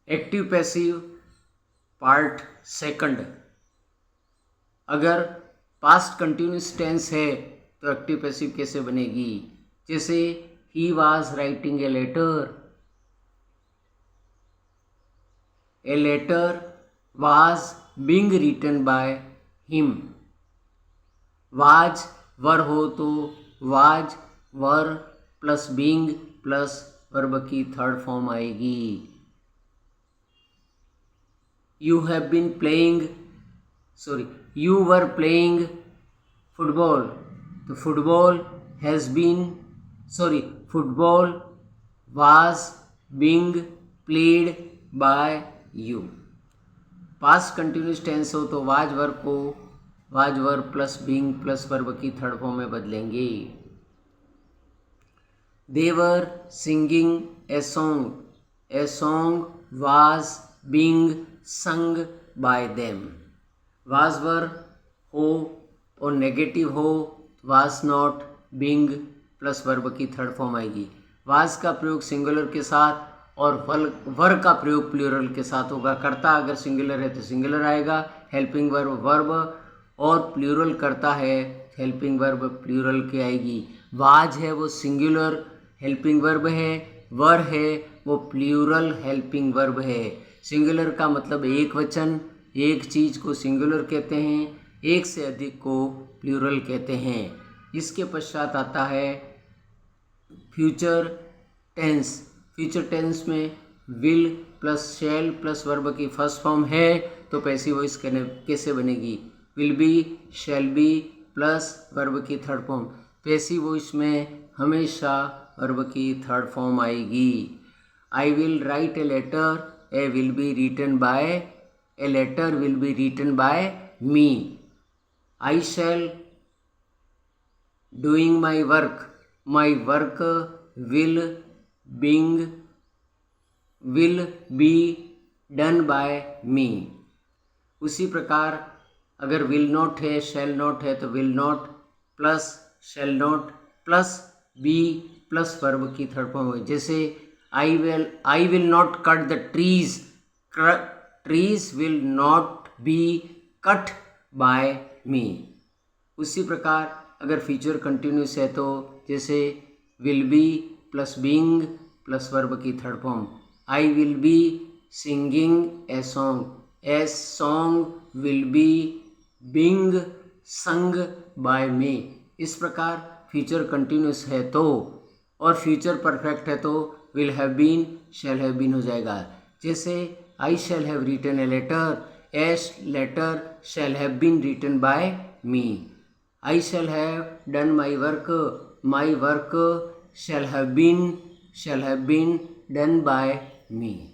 Active passive part second. अगर past continuous tense है तो एक्टिव पैसिव कैसे बनेगी? जैसे ही was writing a letter was being written by him. Was were हो तो was were plus being plus verb की थर्ड फॉर्म आएगी। You were playing football. तो football was being played by you. Past continuous tense हो तो was verb को was verb plus being plus verb की third form में बदलेंगे। They were singing a song. A song was being sung by them. Was वर हो और negative हो was not being plus verb की थर्ड फॉर्म आएगी। was का प्रयोग सिंगुलर के साथ और वर का प्रयोग प्लूरल के साथ होगा। कर्ता अगर सिंगुलर है तो सिंगुलर आएगा, हेल्पिंग वर्ब वर्ब, और प्लूरल करता है हेल्पिंग वर्ब प्लूरल की आएगी। वाज है वो सिंगुलर हेल्पिंग वर्ब है, वर है वो प्लूरल हेल्पिंग वर्ब है। सिंगुलर का मतलब एक वचन, एक चीज़ को सिंगुलर कहते हैं, एक से अधिक को प्लूरल कहते हैं। इसके पश्चात आता है फ्यूचर टेंस। फ्यूचर टेंस में will plus shall plus verb की फर्स्ट फॉर्म है तो पैसिव वॉइस कैसे बनेगी? Will be, shall be plus verb की थर्ड फॉर्म। पैसिव वॉइस में हमेशा वर्ब की थर्ड फॉर्म आएगी। I will write a letter, a will be written by, a letter will be written by me. I shall doing my work, my work will be done by me. उसी प्रकार अगर will not है, शैल not है तो will not plus shall not plus be plus verb की third form है। जैसे I will not cut the trees, trees will not be cut by me. उसी प्रकार अगर फ्यूचर कंटिन्यूस है तो जैसे will be plus being plus verb की third form. I will be singing a song, a song will be being sung by me. इस प्रकार future continuous है तो और फ्यूचर परफेक्ट है तो will have been shall have been हो जाएगा। जैसे I shall have written a letter, a letter shall have been written by me. I shall have done my work shall have been done by me.